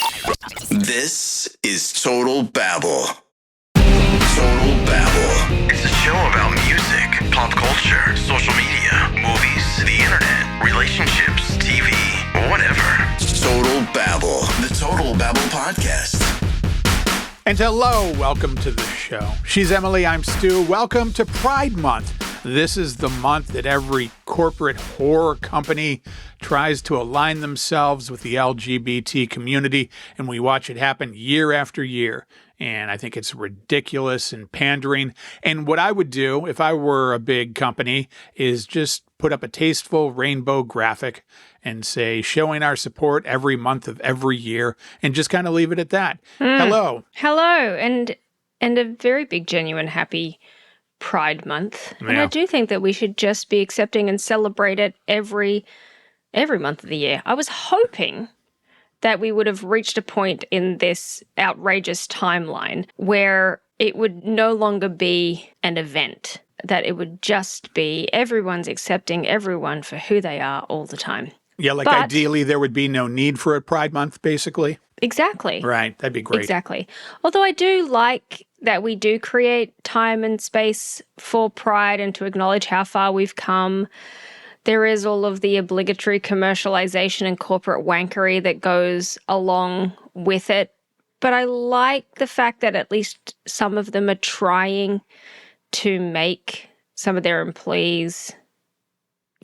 This is Total Babble. Total Babble. It's a show about music, pop culture, social media, movies, the internet, relationships, TV, whatever. Total Babble. The Total Babble Podcast. And hello, welcome to the show. She's Emily, I'm Stu. Welcome to Pride Month. This is the month that every corporate horror company tries to align themselves with the LGBT community, and we watch it happen year after year. And I think it's ridiculous and pandering. And what I would do if I were a big company is just put up a tasteful rainbow graphic and say, showing our support every month of every year, and just kind of leave it at that. Hello. Hello, and a very big, genuine, happy Pride Month. Yeah. And I do think that we should just be accepting and celebrate it every month of the year. I was hoping that we would have reached a point in this outrageous timeline where it would no longer be an event, that it would just be everyone's accepting everyone for who they are all the time. Yeah, like ideally there would be no need for a Pride Month, basically. Exactly. Right, that'd be great. Exactly. Although I do like that we do create time and space for Pride and to acknowledge how far we've come. There is all of the obligatory commercialization and corporate wankery that goes along with it. But I like the fact that at least some of them are trying to make some of their employees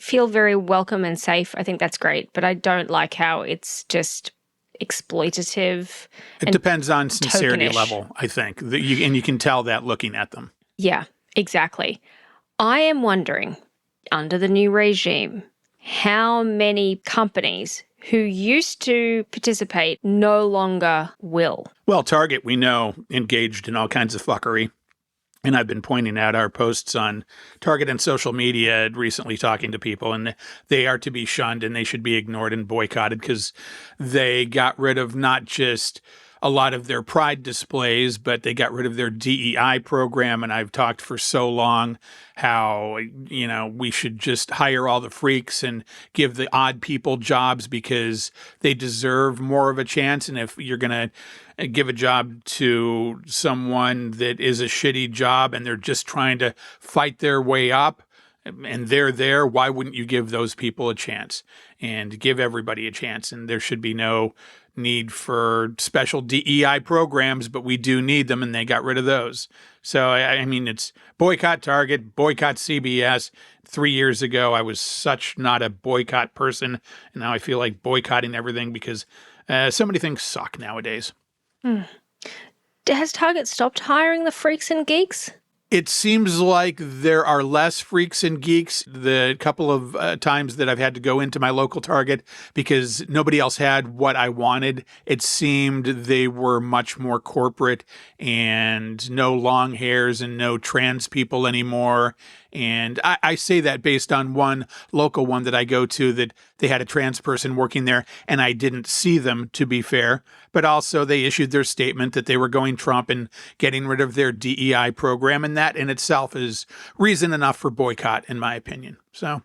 feel very welcome and safe. I think that's great. But I don't like how it's just exploitative. It depends on sincerity tokenish level, I think. And you can tell that looking at them. Yeah, exactly. I am wondering, under the new regime, how many companies who used to participate no longer will. Well, Target, we know, engaged in all kinds of fuckery. And I've been pointing out our posts on Target and social media recently, talking to people, and they are to be shunned and they should be ignored and boycotted because they got rid of not just a lot of their pride displays, but they got rid of their DEI program. And I've talked for so long how, we should just hire all the freaks and give the odd people jobs because they deserve more of a chance. And if you're going to give a job to someone that is a shitty job and they're just trying to fight their way up and they're there, why wouldn't you give those people a chance and give everybody a chance? And there should be no need for special DEI programs, but we do need them, and they got rid of those. So, I mean, it's boycott Target, boycott CBS. 3 years ago, I was such not a boycott person, and now I feel like boycotting everything because so many things suck nowadays. Has Target stopped hiring the freaks and geeks? It seems like there are less freaks and geeks the couple of times that I've had to go into my local Target because nobody else had what I wanted. It seemed they were much more corporate and no long hairs and no trans people anymore. And I say that based on one local one that I go to that they had a trans person working there and I didn't see them, to be fair. But also they issued their statement that they were going Trump and getting rid of their DEI program. And that in itself is reason enough for boycott, in my opinion. So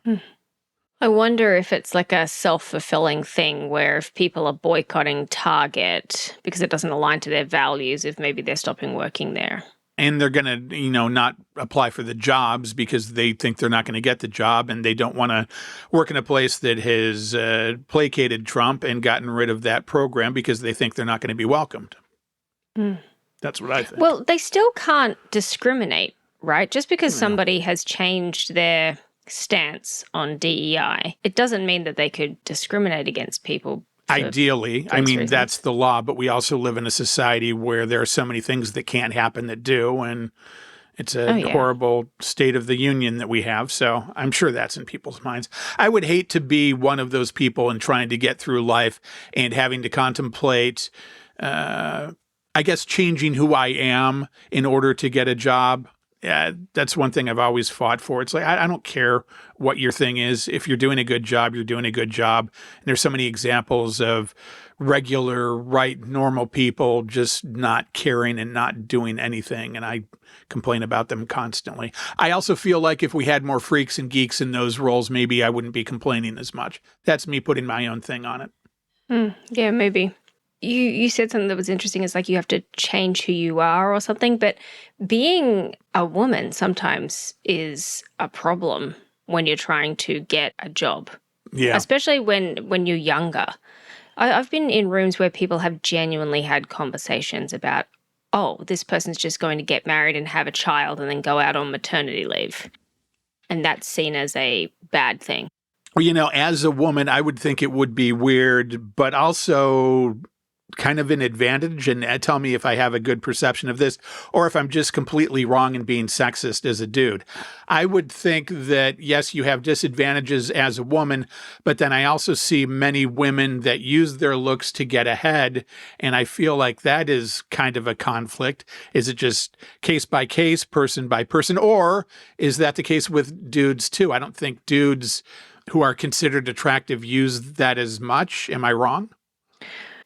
I wonder if it's like a self-fulfilling thing where if people are boycotting Target because it doesn't align to their values, if maybe they're stopping working there. And they're going to, not apply for the jobs because they think they're not going to get the job and they don't want to work in a place that has placated Trump and gotten rid of that program because they think they're not going to be welcomed. That's what I think. Well, they still can't discriminate, right? Just because somebody has changed their stance on DEI, it doesn't mean that they could discriminate against people. Ideally, I mean, that's the law, but we also live in a society where there are so many things that can't happen that do, and it's a horrible state of the union that we have, so I'm sure that's in people's minds. I would hate to be one of those people and trying to get through life and having to contemplate, I guess, changing who I am in order to get a job. That's one thing I've always fought for. It's like, I don't care what your thing is. If you're doing a good job, you're doing a good job. And there's so many examples of regular, normal people just not caring and not doing anything. And I complain about them constantly. I also feel like if we had more freaks and geeks in those roles, maybe I wouldn't be complaining as much. That's me putting my own thing on it. Yeah, maybe. You said something that was interesting. It's like you have to change who you are or something. But being a woman sometimes is a problem when you're trying to get a job. Yeah. Especially when you're younger. I've been in rooms where people have genuinely had conversations about, oh, this person's just going to get married and have a child and then go out on maternity leave. And that's seen as a bad thing. Well, you know, as a woman, I would think it would be weird, but also kind of an advantage. And tell me if I have a good perception of this or if I'm just completely wrong and being sexist as a dude. I would think that, yes, you have disadvantages as a woman, but then I also see many women that use their looks to get ahead. And I feel like that is kind of a conflict. Is it just case by case, person by person, or is that the case with dudes too? I don't think dudes who are considered attractive use that as much. Am I wrong?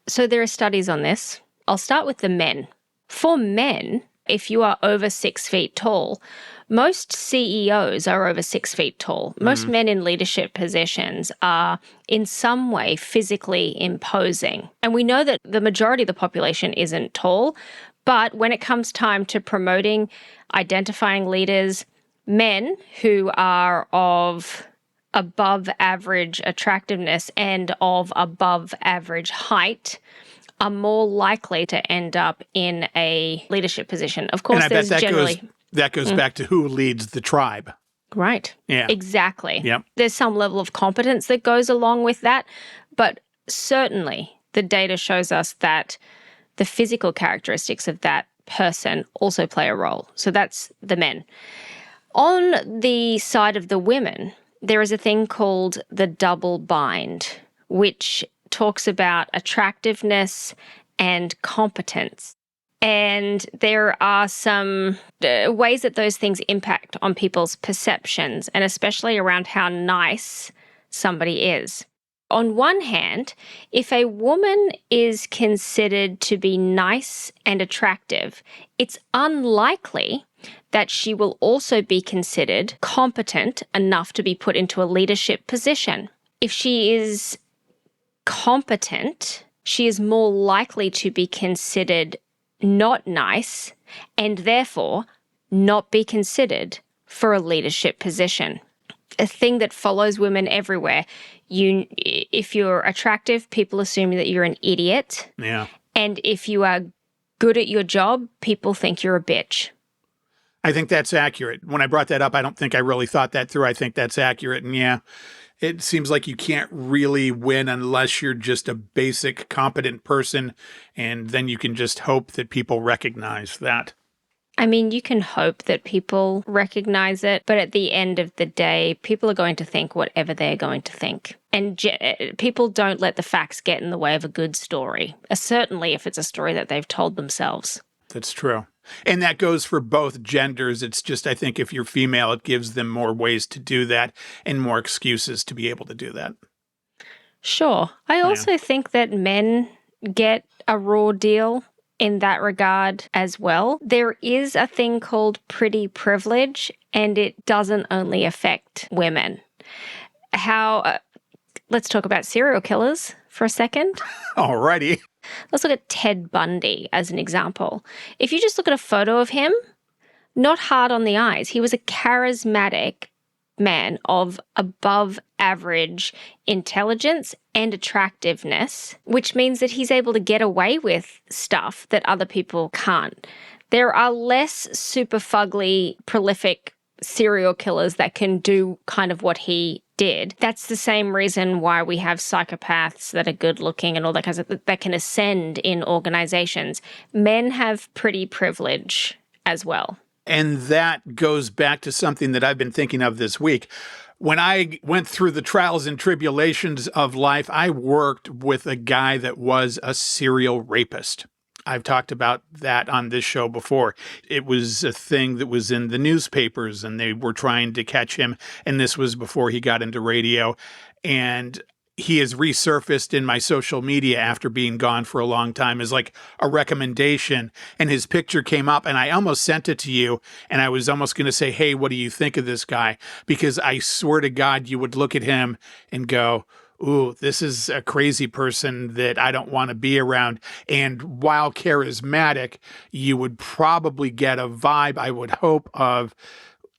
So there are studies on this. I'll start with the men. For men, if you are over 6 feet tall, most CEOs are over 6 feet tall. Most men in leadership positions are in some way physically imposing. And we know that the majority of the population isn't tall, but when it comes time to promoting, identifying leaders, men who are of above average attractiveness and of above average height are more likely to end up in a leadership position. Of course, And I bet there's generally... that goes back to who leads the tribe. Right. Yeah. Exactly. Yep. There's some level of competence that goes along with that, but certainly the data shows us that the physical characteristics of that person also play a role. So that's the men. On the side of the women, there is a thing called the double bind, which talks about attractiveness and competence. And there are some ways that those things impact on people's perceptions, and especially around how nice somebody is. On one hand, if a woman is considered to be nice and attractive, it's unlikely that she will also be considered competent enough to be put into a leadership position. If she is competent, she is more likely to be considered not nice and therefore not be considered for a leadership position. A thing that follows women everywhere. If you're attractive, people assume that you're an idiot. Yeah. And if you are good at your job, people think you're a bitch. I think that's accurate. When I brought that up, I don't think I really thought that through. I think that's accurate. And yeah, it seems like you can't really win unless you're just a basic, competent person. And then you can just hope that people recognize that. I mean, you can hope that people recognize it, but at the end of the day, people are going to think whatever they're going to think. And people don't let the facts get in the way of a good story, certainly if it's a story that they've told themselves. That's true. And that goes for both genders. It's just, I think if you're female, it gives them more ways to do that and more excuses to be able to do that. Sure. I also think that men get a raw deal in that regard as well. There is a thing called pretty privilege, and it doesn't only affect women. Let's talk about serial killers for a second. Alrighty. Let's look at Ted Bundy as an example. If you just look at a photo of him, not hard on the eyes. He was a charismatic man of above average intelligence and attractiveness, which means that he's able to get away with stuff that other people can't. There are less super fugly, prolific serial killers that can do kind of what he did. That's the same reason why we have psychopaths that are good looking and all that kind of that can ascend in organizations. Men have pretty privilege as well. And that goes back to something that I've been thinking of this week. When I went through the trials and tribulations of life, I worked with a guy that was a serial rapist. I've talked about that on this show before. It was a thing that was in the newspapers and they were trying to catch him. And this was before he got into radio. And he has resurfaced in my social media after being gone for a long time as like a recommendation. And his picture came up and I almost sent it to you. And I was almost going to say, hey, what do you think of this guy? Because I swear to God, you would look at him and go, ooh, this is a crazy person that I don't want to be around. And while charismatic, you would probably get a vibe, I would hope, of,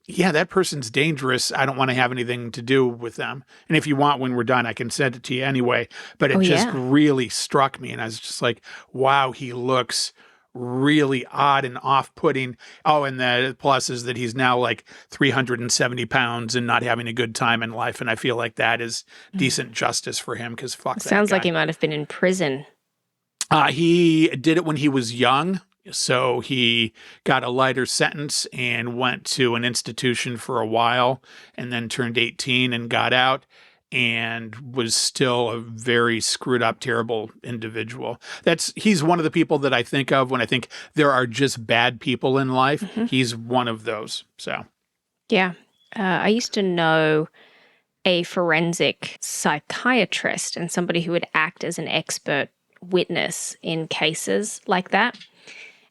yeah, that person's dangerous. I don't want to have anything to do with them. And if you want, when we're done, I can send it to you anyway. But it just really struck me. And I was just like, wow, he looks really odd and off-putting. Oh, and the plus is that he's now like 370 pounds and not having a good time in life. And I feel like that is decent justice for him, because fuck that Sounds guy. like he might have been in prison. He did it when he was young. So he got a lighter sentence and went to an institution for a while, and then turned 18 and got out, and was still a very screwed up, terrible individual. He's one of the people that I think of when I think there are just bad people in life. He's one of those. So, yeah. I used to know a forensic psychiatrist and somebody who would act as an expert witness in cases like that.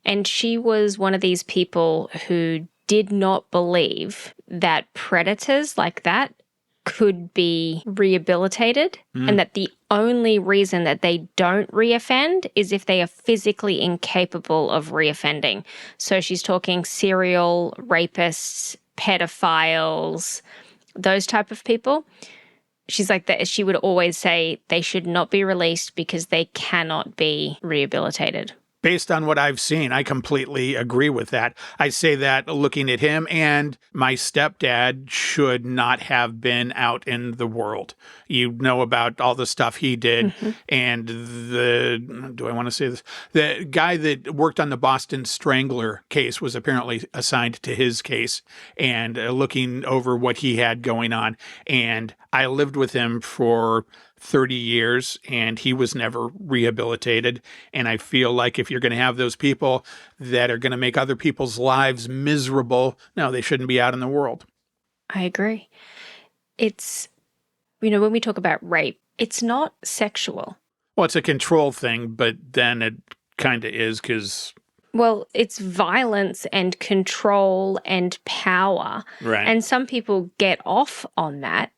And she was one of these people who did not believe that predators like that could be rehabilitated, and that the only reason that they don't reoffend is if they are physically incapable of reoffending. So she's talking serial rapists, pedophiles, those type of people. She's like that. She would always say they should not be released because they cannot be rehabilitated. based on what I've seen, I completely agree with that. I say that looking at him, and my stepdad should not have been out in the world. You know about all the stuff he did. And do I want to say this? The guy that worked on the Boston Strangler case was apparently assigned to his case and looking over what he had going on. And I lived with him for 30 years, and he was never rehabilitated. And I feel like if you're going to have those people that are going to make other people's lives miserable, no, they shouldn't be out in the world. I agree. It's, when we talk about rape, it's not sexual. Well, it's a control thing, but then it kind of is because... Well, it's violence and control and power. Right. And some people get off on that,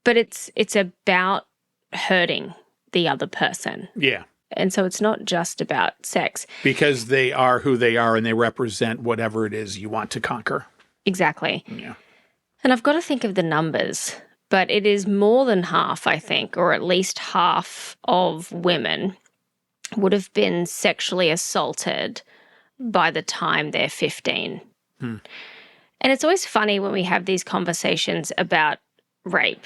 but it's about hurting the other person. Yeah. And so it's not just about sex. Because they are who they are and they represent whatever it is you want to conquer. Exactly. Yeah. And I've got to think of the numbers, but it is more than half, I think, or at least half of women would have been sexually assaulted by the time they're 15. And it's always funny when we have these conversations about rape.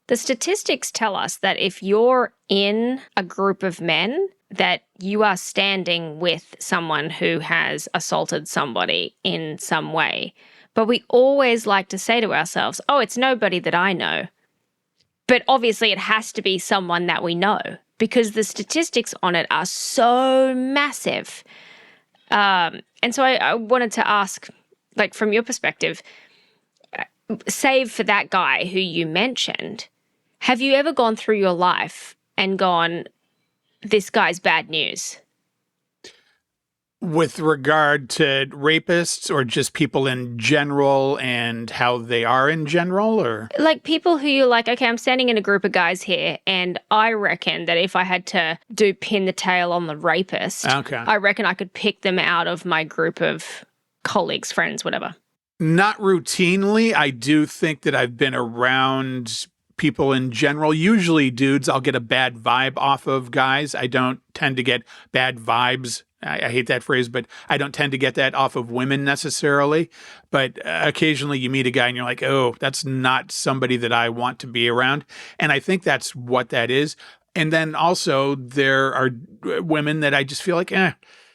The statistics tell us that if you're in a group of men, that you are standing with someone who has assaulted somebody in some way. But we always like to say to ourselves, oh, it's nobody that I know. But obviously it has to be someone that we know because the statistics on it are so massive. And so I wanted to ask, like, from your perspective, save for that guy who you mentioned, have you ever gone through your life and gone, this guy's bad news? With regard to rapists or just people in general and how they are in general, or? Like people who you're like, okay, I'm standing in a group of guys here and I reckon that if I had to do pin the tail on the rapist, I reckon I could pick them out of my group of colleagues, friends, whatever. Not routinely. I do think that I've been around people in general, usually dudes. I'll get a bad vibe off of guys. I don't tend to get bad vibes. I hate that phrase, but I don't tend to get that off of women necessarily. But occasionally you meet a guy and you're like, oh, that's not somebody that I want to be around. And I think that's what that is. And then also there are women that I just feel like,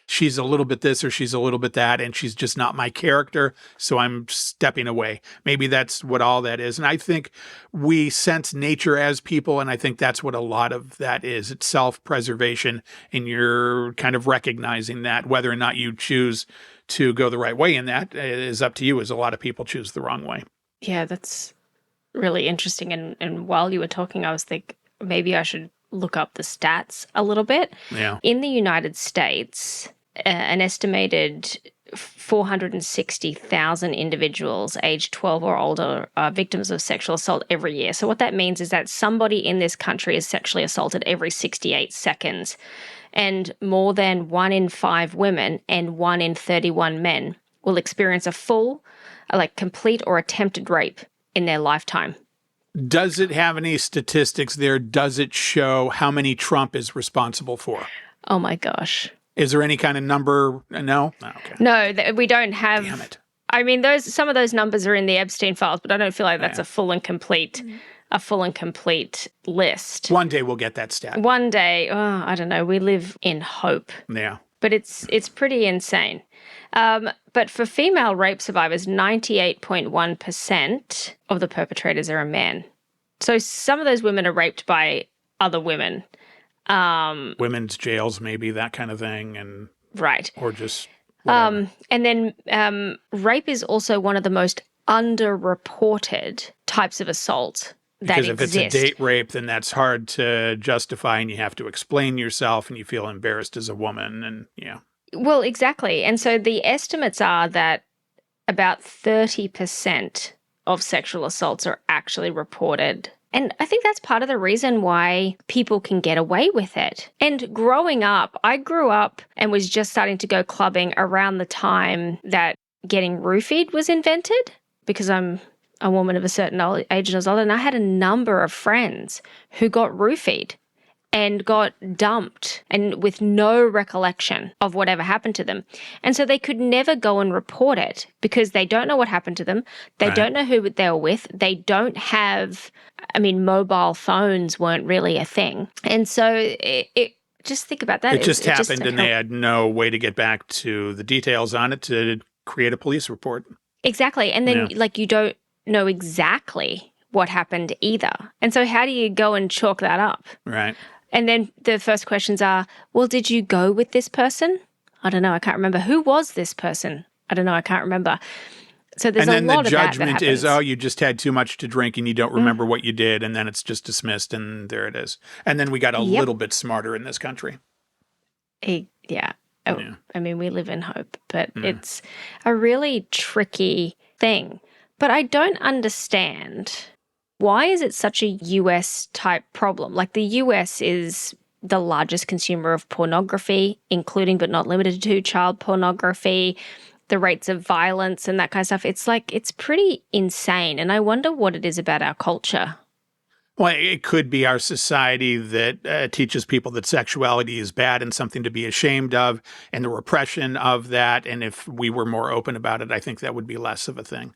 she's a little bit this or she's a little bit that, and she's just not my character, so I'm stepping away. Maybe that's what all that is. And I think we sense nature as people, and I think that's what a lot of that is. It's self-preservation, and you're kind of recognizing that. Whether or not you choose to go the right way in that is up to you, as a lot of people choose the wrong way. Yeah, that's really interesting. And while you were talking, I was thinking maybe I should look up the stats a little bit. Yeah. In the United States, an estimated 460,000 individuals aged 12 or older are victims of sexual assault every year. So what that means is that somebody in this country is sexually assaulted every 68 seconds. And more than 1 in 5 women and 1 in 31 men will experience a full, complete or attempted rape in their lifetime. Does it have any statistics there? Does it show how many Trump is responsible for? Oh my gosh. Is there any kind of number? No? Oh, okay. No, we don't have. Damn it. I mean, some of those numbers are in the Epstein files, but I don't feel like that's a full and complete list. One day we'll get that stat. One day, I don't know. We live in hope. Yeah. But it's pretty insane. But for female rape survivors, 98.1% of the perpetrators are a man. So some of those women are raped by other women. Women's jails, maybe, that kind of thing. And right. Or just whatever. And then rape is also one of the most underreported types of assault that because if exist. It's a date rape, then that's hard to justify and you have to explain yourself and you feel embarrassed as a woman. And yeah. Well, exactly. And so the estimates are that about 30% of sexual assaults are actually reported. And I think that's part of the reason why people can get away with it. And growing up, I grew up and was just starting to go clubbing around the time that getting roofied was invented, because I'm a woman of a certain age and I was older, and I had a number of friends who got roofied and got dumped and with no recollection of whatever happened to them. And so they could never go and report it because they don't know what happened to them. They don't know who they were with. They don't have, mobile phones weren't really a thing. And so it just think about that. It just happened and they had no way to get back to the details on it to create a police report. Exactly. And then you don't know exactly what happened either. And so how do you go and chalk that up? Right. And then the first questions are, well, did you go with this person? I don't know. I can't remember. Who was this person? I don't know. I can't remember. So there's a lot of that. And then the judgment is, you just had too much to drink and you don't remember what you did. And then it's just dismissed and there it is. And then we got a little bit smarter in this country. Yeah. Oh, yeah. We live in hope, but it's a really tricky thing. But I don't understand, why is it such a US type problem? Like, the US is the largest consumer of pornography, including but not limited to child pornography, the rates of violence and that kind of stuff. It's pretty insane. And I wonder what it is about our culture. Well, it could be our society that teaches people that sexuality is bad and something to be ashamed of, and the repression of that. And if we were more open about it, I think that would be less of a thing.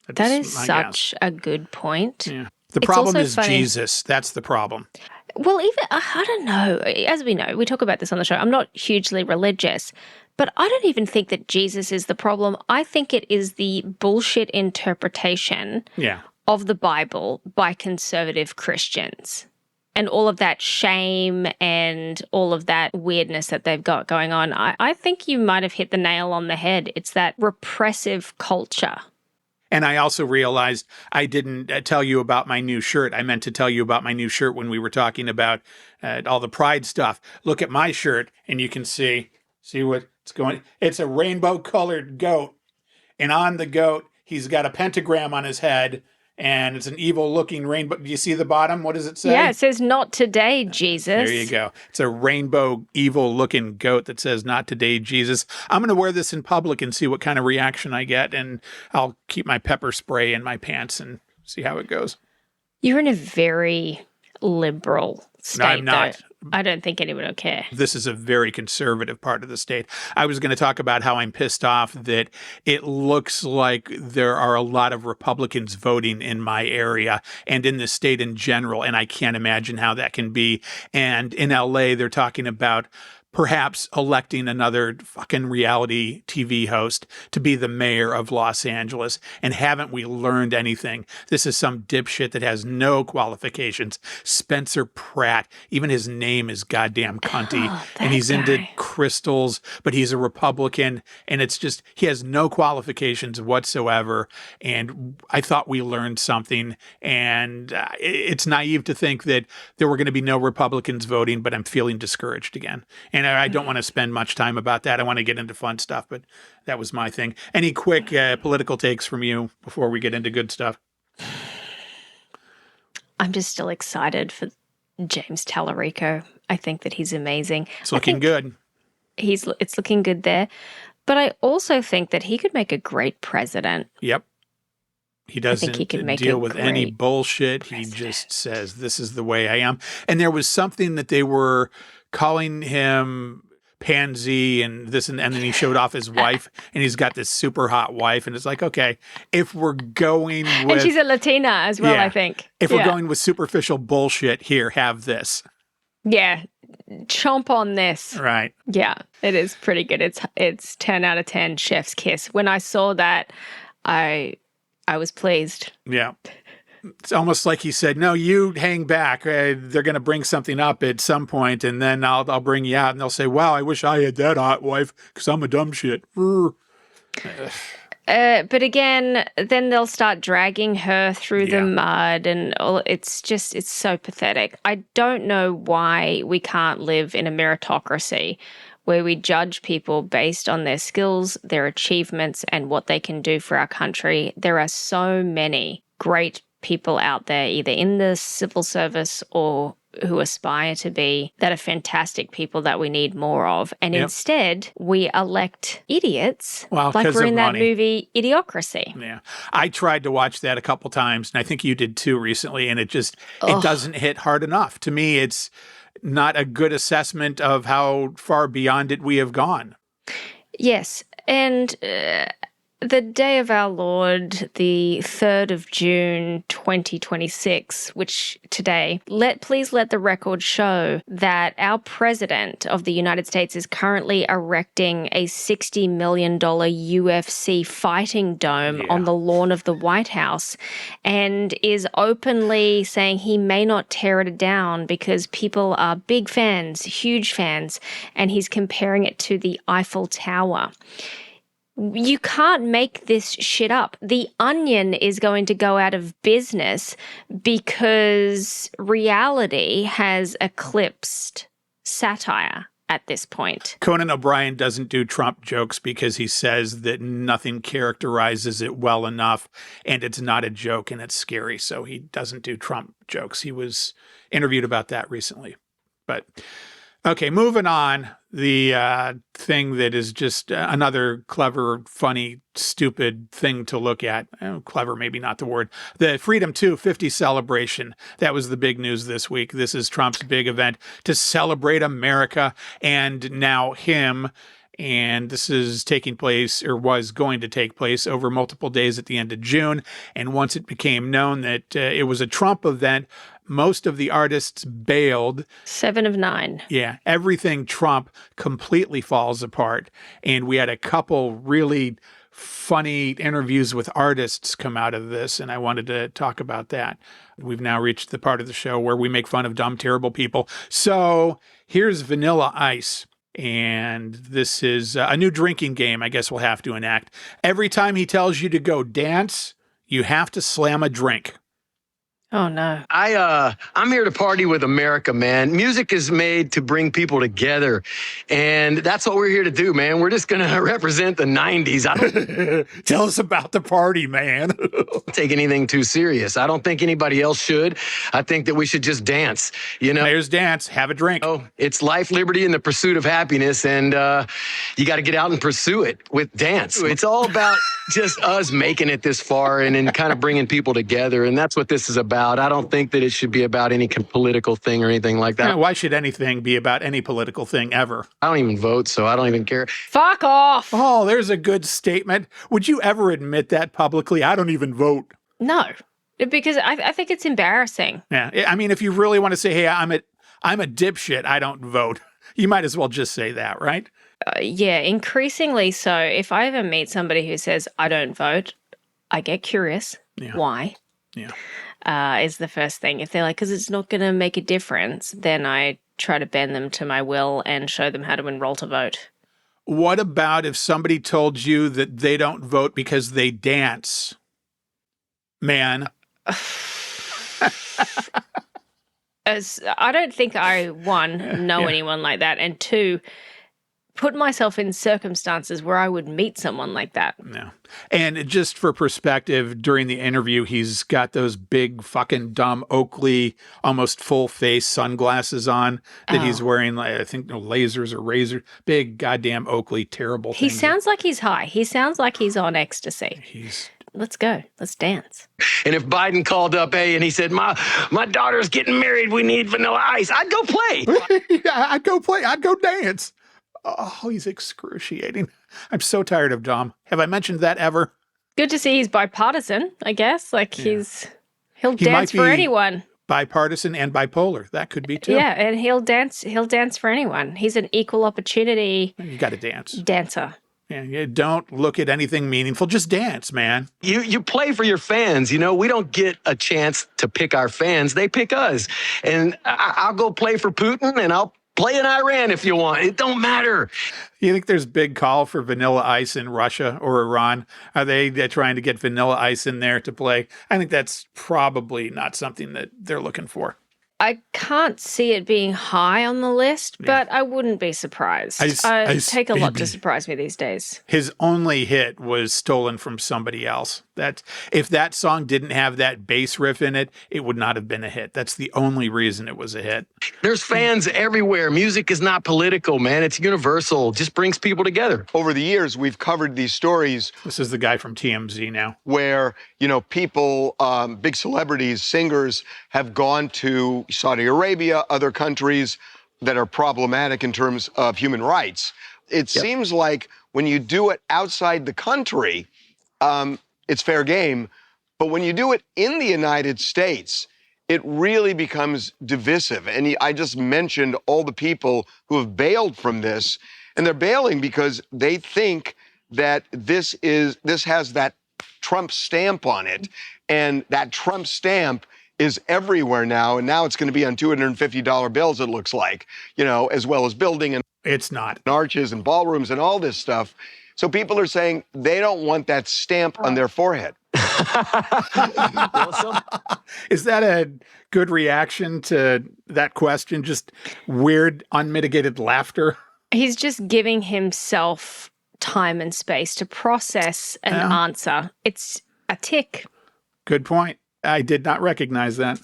That is such a good point. Yeah. The problem is Jesus. That's the problem. Well, even, I don't know. As we know, we talk about this on the show. I'm not hugely religious, but I don't even think that Jesus is the problem. I think it is the bullshit interpretation of the Bible by conservative Christians. And all of that shame and all of that weirdness that they've got going on. I think you might have hit the nail on the head. It's that repressive culture. And I also realized I didn't tell you about my new shirt. I meant to tell you about my new shirt when we were talking about all the pride stuff. Look at my shirt and you can see what's going. It's a rainbow colored goat. And on the goat, he's got a pentagram on his head. And it's an evil-looking rainbow. Do you see the bottom? What does it say? Yeah, it says, "Not today, Jesus." There you go. It's a rainbow, evil-looking goat that says, "Not today, Jesus." I'm going to wear this in public and see what kind of reaction I get. And I'll keep my pepper spray in my pants and see how it goes. You're in a very liberal state. No, I'm not. Though. I don't think anyone will care. This is a very conservative part of the state. I was going to talk about how I'm pissed off that it looks like there are a lot of Republicans voting in my area and in the state in general, and I can't imagine how that can be. And in LA, they're talking about perhaps electing another fucking reality TV host to be the mayor of Los Angeles. And haven't we learned anything? This is some dipshit that has no qualifications. Spencer Pratt, even his name is goddamn cunty. And he's into crystals, but he's a Republican. And it's just, he has no qualifications whatsoever. And I thought we learned something. And it's naive to think that there were going to be no Republicans voting, but I'm feeling discouraged again. And I don't want to spend much time about that. I want to get into fun stuff, but that was my thing. Any quick political takes from you before we get into good stuff? I'm just still excited for James Tallarico. I think that he's amazing. It's looking good. It's looking good there. But I also think that he could make a great president. Yep. He doesn't deal with any bullshit. He just says, this is the way I am. And there was something that they were calling him pansy and this, and then he showed off his wife, and he's got this super hot wife. And it's like, okay, if we're going with... And she's a Latina as well, I think. If we're going with superficial bullshit, here, have this. Yeah. Chomp on this. Right. Yeah, it is pretty good. It's 10 out of 10 chef's kiss. When I saw that, I was pleased. Yeah. It's almost like he said, no, you hang back. They're going to bring something up at some point, and then I'll bring you out, and they'll say, wow, I wish I had that hot wife because I'm a dumb shit. But again, then they'll start dragging her through the mud, and it's so pathetic. I don't know why we can't live in a meritocracy where we judge people based on their skills, their achievements, and what they can do for our country. There are so many great people out there, either in the civil service or who aspire to be, that are fantastic people that we need more of. And instead, we elect idiots like we're in that movie Idiocracy. Yeah. I tried to watch that a couple times, and I think you did too recently, and it doesn't hit hard enough. To me, it's not a good assessment of how far beyond it we have gone. Yes. And the day of our Lord, the 3rd of June, 2026, which today, please let the record show that our president of the United States is currently erecting a $60 million UFC fighting dome on the lawn of the White House, and is openly saying he may not tear it down because people are big fans, huge fans, and he's comparing it to the Eiffel Tower. You can't make this shit up. The Onion is going to go out of business because reality has eclipsed satire at this point. Conan O'Brien doesn't do Trump jokes because he says that nothing characterizes it well enough, and it's not a joke and it's scary. So he doesn't do Trump jokes. He was interviewed about that recently. But okay, moving on. The thing that is just another clever, funny, stupid thing to look at. Clever, maybe not the word. The Freedom 250 celebration. That was the big news this week. This is Trump's big event to celebrate America and now him. And this is taking place, or was going to take place, over multiple days at the end of June. And once it became known that it was a Trump event, most of the artists bailed. 7 of 9. Yeah, everything Trump completely falls apart. And we had a couple really funny interviews with artists come out of this, and I wanted to talk about that. We've now reached the part of the show where we make fun of dumb, terrible people. So here's Vanilla Ice. And this is a new drinking game I guess we'll have to enact. Every time he tells you to go dance, you have to slam a drink. Oh, no. I'm here to party with America, man. Music is made to bring people together, and that's what we're here to do, man. We're just going to represent the 90s. I don't Tell us about the party, man. take anything too serious. I don't think anybody else should. I think that we should just dance, you know? There's dance. Have a drink. Oh, it's life, liberty, and the pursuit of happiness, and you got to get out and pursue it with dance. It's all about just us making it this far and kind of bringing people together, and that's what this is about. I don't think that it should be about any political thing or anything like that. Why should anything be about any political thing ever? I don't even vote, so I don't even care. Fuck off! Oh, there's a good statement. Would you ever admit that publicly? I don't even vote. No, because I think it's embarrassing. Yeah, I mean, if you really want to say, hey, I'm a dipshit, I don't vote, you might as well just say that, right? Yeah, increasingly so. If I ever meet somebody who says, I don't vote, I get curious. Yeah. Why? Yeah. Is the first thing. If they're like, because it's not going to make a difference, then I try to bend them to my will and show them how to enroll to vote. What about if somebody told you that they don't vote because they dance? Man. as I don't think I, one, know anyone like that, and two, put myself in circumstances where I would meet someone like that. Yeah. And just for perspective, during the interview, he's got those big fucking dumb Oakley, almost full face sunglasses on that he's wearing, like, I think lasers or razor, big goddamn Oakley, terrible He things. sounds like he's high. He sounds like he's on ecstasy. Let's go. Let's dance. And if Biden called up, and he said, my daughter's getting married, we need Vanilla Ice, I'd go play. Yeah, I'd go play. I'd go dance. Oh, he's excruciating. I'm so tired of Dom. Have I mentioned that ever? Good to see he's bipartisan, I guess. Like he'll He dance might for be anyone. Bipartisan and bipolar. That could be too. Yeah, and he'll dance for anyone. He's an equal opportunity You got to dance. dancer. Yeah, you don't look at anything meaningful. Just dance, man. You play for your fans. You know, we don't get a chance to pick our fans. They pick us. And I'll go play for Putin, and I'll play in Iran if you want. It don't matter. You think there's big call for Vanilla Ice in Russia or Iran? Are they're trying to get Vanilla Ice in there to play? I think that's probably not something that they're looking for. I can't see it being high on the list, but I wouldn't be surprised. I take a lot to surprise me these days. His only hit was stolen from somebody else. If that song didn't have that bass riff in it, it would not have been a hit. That's the only reason it was a hit. There's fans everywhere. Music is not political, man. It's universal. Just brings people together. Over the years, we've covered these stories. This is the guy from TMZ now. Where, people, big celebrities, singers have gone to Saudi Arabia, other countries that are problematic in terms of human rights. It seems like when you do it outside the country, it's fair game. But when you do it in the United States, it really becomes divisive. And I just mentioned all the people who have bailed from this, and they're bailing because they think that this has that Trump stamp on it, and that Trump stamp is everywhere now, and now it's going to be on $250 bills, it looks like, as well as building and it's not arches and ballrooms and all this stuff. So people are saying they don't want that stamp on their forehead. Is that a good reaction to that question? Just weird, unmitigated laughter? He's just giving himself time and space to process an answer. It's a tick. Good point. I did not recognize that.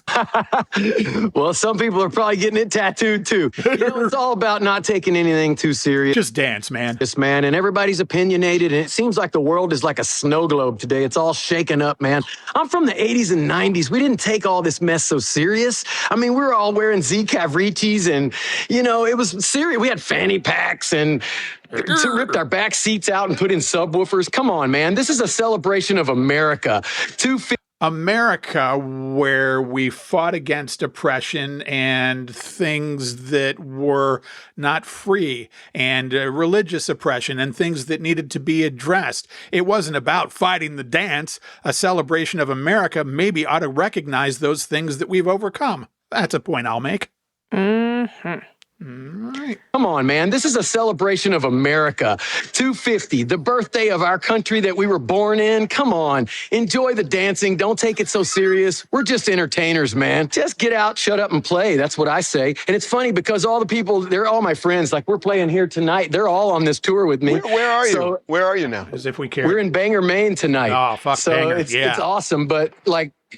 Well, some people are probably getting it tattooed too. It's all about not taking anything too serious. Just dance, man. Yes, man. And everybody's opinionated, and it seems like the world is like a snow globe today. It's all shaken up, man. I'm from the 80s and 90s. We didn't take all this mess so serious. I mean, we were all wearing Z Cavricis, and, it was serious. We had fanny packs and ripped our back seats out and put in subwoofers. Come on, man. This is a celebration of America. America, where we fought against oppression and things that were not free, and religious oppression and things that needed to be addressed. It wasn't about fighting the dance. A celebration of America maybe ought to recognize those things that we've overcome. That's a point I'll make. Mm-hmm. Right. Come on, man. This is a celebration of America. 250, the birthday of our country that we were born in. Come on. Enjoy the dancing. Don't take it so serious. We're just entertainers, man. Just get out, shut up, and play. That's what I say. And it's funny because all the people, they're all my friends. Like, we're playing here tonight. They're all on this tour with me. Where are you? Where are you now? As if we care. We're in Bangor, Maine tonight. Oh, fuck Bangor. It's awesome. But,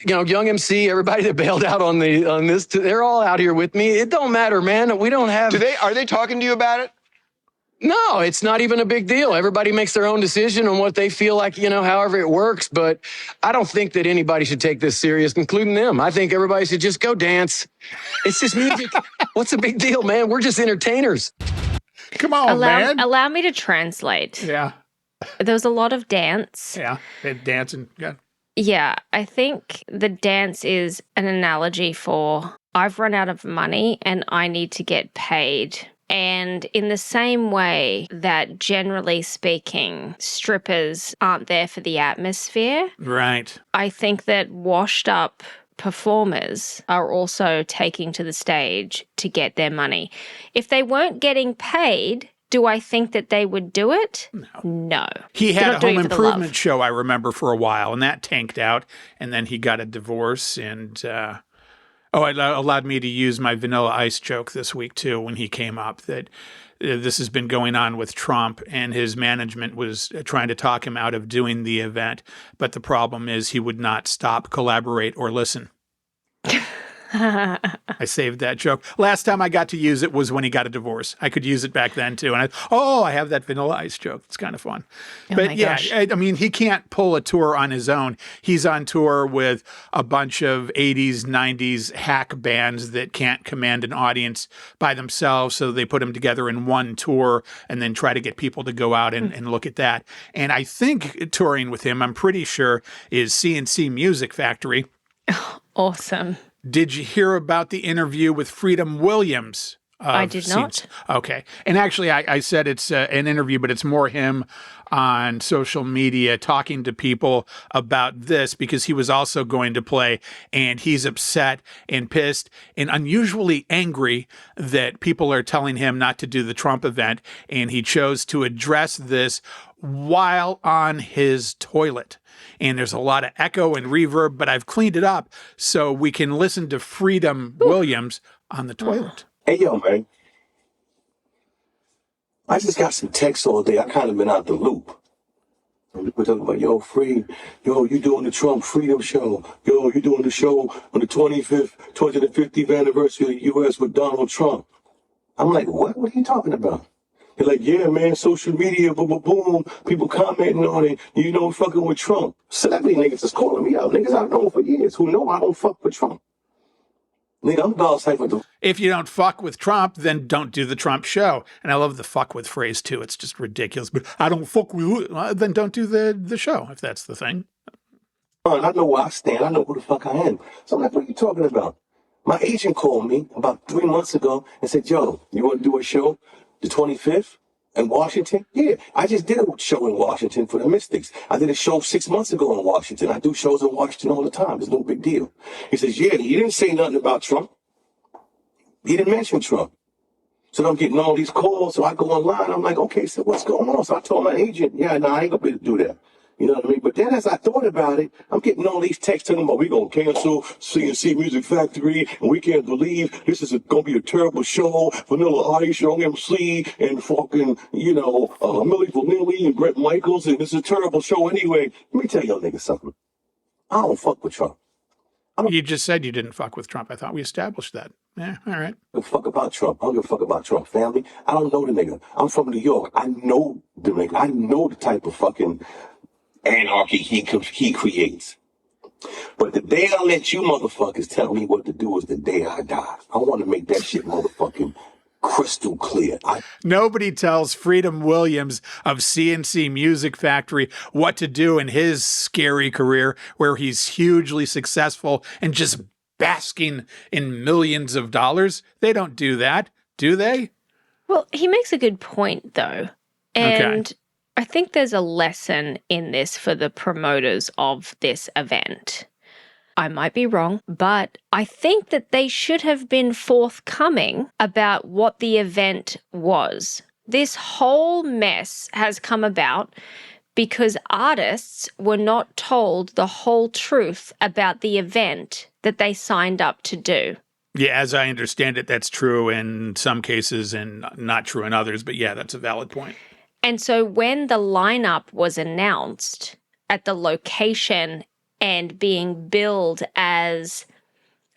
Young MC, everybody that bailed out on this, they're all out here with me. It don't matter, man. We don't have... Are they talking to you about it? No, it's not even a big deal. Everybody makes their own decision on what they feel like, however it works. But I don't think that anybody should take this serious, including them. I think everybody should just go dance. It's just music. What's the big deal, man? We're just entertainers. Come on, man. Allow me to translate. Yeah. There was a lot of dance. Yeah, they're dancing. Good. Yeah, I think the dance is an analogy for I've run out of money and I need to get paid. And in the same way that, generally speaking, strippers aren't there for the atmosphere. Right. I think that washed up performers are also taking to the stage to get their money. If they weren't getting paid, do I think that they would do it? No. He had a home improvement show, I remember, for a while, and that tanked out. And then he got a divorce. And Oh, it allowed me to use my Vanilla Ice joke this week, too, when he came up, that this has been going on with Trump, and his management was trying to talk him out of doing the event. But the problem is he would not stop, collaborate, or listen. I saved that joke. Last time I got to use it was when he got a divorce. I could use it back then, too. And I have that Vanilla Ice joke. It's kind of fun. Oh but my yeah, gosh. I mean, he can't pull a tour on his own. He's on tour with a bunch of 80s, 90s hack bands that can't command an audience by themselves. So they put them together in one tour and then try to get people to go out and look at that. And I think touring with him, I'm pretty sure, is CNC Music Factory. Awesome. Did you hear about the interview with Freedom Williams? I did not. Okay. And actually, I said it's an interview, but it's more him on social media talking to people about this, because he was also going to play, and he's upset and pissed and unusually angry that people are telling him not to do the Trump event. And he chose to address this while on his toilet. And there's a lot of echo and reverb, but I've cleaned it up so we can listen to Freedom Williams on the toilet. Hey, yo, man. I just got some texts all day. I kind of been out the loop. We're talking about, yo, you doing the Trump Freedom Show. Yo, you doing the show on the 250th anniversary of the U.S. with Donald Trump. I'm like, what? What are you talking about? They're like, yeah, man, social media, boom, boom, boom. People commenting on it. You know, fucking with Trump. Celebrity niggas is calling me out. Niggas I've known for years who know I don't fuck with Trump. Nigga, I'm dog type of the. If you don't fuck with Trump, then don't do the Trump show. And I love the fuck with phrase, too. It's just ridiculous. But I don't fuck with you. Then don't do the show, if that's the thing. I know where I stand. I know who the fuck I am. So I'm like, what are you talking about? My agent called me about 3 months ago and said, yo, you want to do a show the 25th in Washington? Yeah, I just did a show in Washington for the Mystics. I did a show 6 months ago in Washington. I do shows in Washington all the time. It's no big deal. He says, yeah, he didn't say nothing about Trump. He didn't mention Trump. So I'm getting all these calls. So I go online. I'm like, okay, so what's going on? So I told my agent, yeah, no, I ain't going to be able to do that. You know what I mean? But then as I thought about it, I'm getting all these texts telling me, we going to cancel CNC Music Factory, and we can't believe this is going to be a terrible show. Vanilla Ice, Young MC, and fucking, Milli Vanilli and Brett Michaels, and this is a terrible show anyway. Let me tell y'all niggas something. I don't fuck with Trump. You just said you didn't fuck with Trump. I thought we established that. Yeah, all right. I don't give a fuck about Trump. I don't give a fuck about Trump, family. I don't know the nigga. I'm from New York. I know the nigga. I know the type of fucking anarchy he creates. But the day I let you motherfuckers tell me what to do is the day I die. I want to make that shit motherfucking crystal clear. Nobody tells Freedom Williams of CNC Music Factory what to do in his scary career, where he's hugely successful and just basking in millions of dollars. They don't do that, do they? Well, he makes a good point, though. And Okay. I think there's a lesson in this for the promoters of this event. I might be wrong, but I think that they should have been forthcoming about what the event was. This whole mess has come about because artists were not told the whole truth about the event that they signed up to do. Yeah, as I understand it, that's true in some cases and not true in others. But yeah, that's a valid point. And so when the lineup was announced at the location and being billed as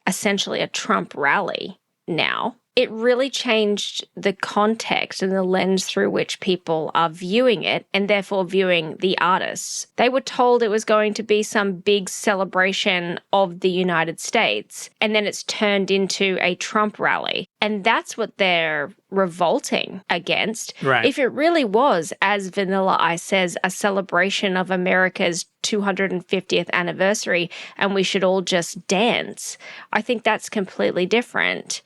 essentially a Trump rally now, it really changed the context and the lens through which people are viewing it and therefore viewing the artists. They were told it was going to be some big celebration of the United States, and then it's turned into a Trump rally. And that's what they're revolting against. Right. If it really was, as Vanilla Ice says, a celebration of America's 250th anniversary and we should all just dance, I think that's completely different.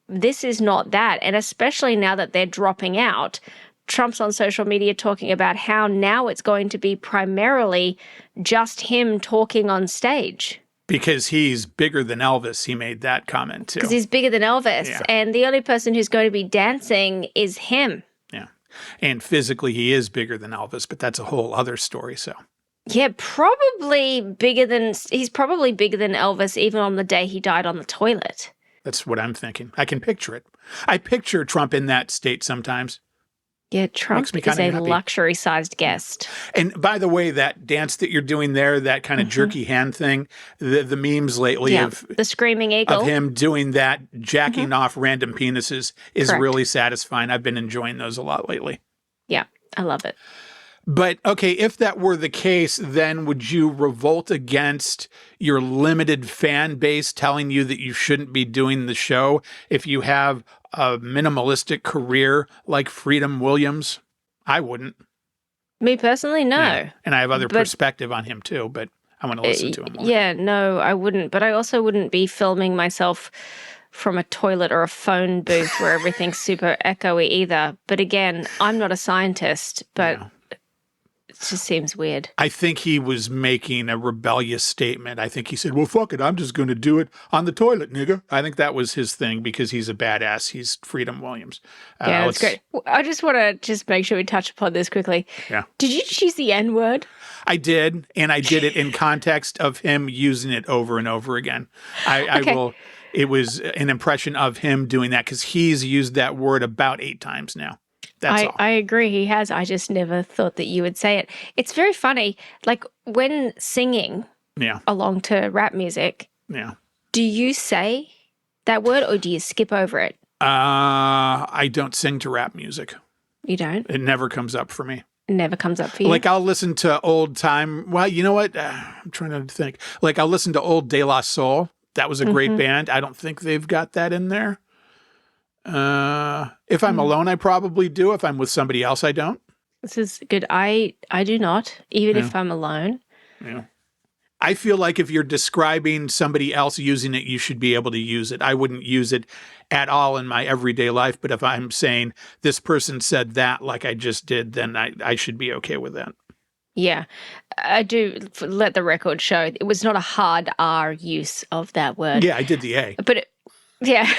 This is not that. And especially now that they're dropping out, Trump's on social media talking about how now it's going to be primarily just him talking on stage. Because he's bigger than Elvis. He made that comment too. Because he's bigger than Elvis. Yeah. And the only person who's going to be dancing is him. Yeah. And physically he is bigger than Elvis, but that's a whole other story. So Yeah, he's probably bigger than Elvis even on the day he died on the toilet. That's what I'm thinking. I can picture it. I picture Trump in that state sometimes. Yeah, Trump Makes me is kinda a happy. luxury-sized guest. And by the way, that dance that you're doing there, that kind of jerky hand thing, the memes lately Yeah, of the screaming eagle. him doing that, jacking off random penises is Correct. really satisfying. I've been enjoying those a lot lately. Yeah, I love it. But okay, if that were the case, then would you revolt against your limited fan base telling you that you shouldn't be doing the show if you have a minimalistic career like Freedom Williams? I wouldn't. Me personally, no. Yeah. And I have other But- perspective on him too, but I want to listen to him more. Yeah, no, I wouldn't. But I also wouldn't be filming myself from a toilet or a phone booth where everything's super echoey either. But again, I'm not a scientist, but Yeah. it just seems weird. I think he was making a rebellious statement. I think he said, well, fuck it, I'm just going to do it on the toilet, nigga. I think that was his thing because he's a badass. He's Freedom Williams. Yeah, that's great. I just want to make sure we touch upon this quickly. Yeah. Did you choose the N-word? I did, and I did it in context of him using it over and over again. I Okay. will. It was an impression of him doing that because he's used that word about 8 times now. That's all. I agree, he has. I just never thought that you would say it. It's very funny. Like when singing Yeah, along to rap music, yeah. do you say that word or do you skip over it? I don't sing to rap music. You don't? It never comes up for me. It never comes up for you? Like I'll listen to old time. Well, you know what? I'm trying to think. Like I'll listen to old De La Soul. That was a great band. I don't think they've got that in there. If I'm alone, I probably do. If I'm with somebody else, I don't. This is good. I do not, even if I'm alone. Yeah. I feel like if you're describing somebody else using it, you should be able to use it. I wouldn't use it at all in my everyday life. But if I'm saying this person said that like I just did, then I should be okay with that. Yeah. I do let the record show it was not a hard R use of that word. Yeah, I did the A. But yeah.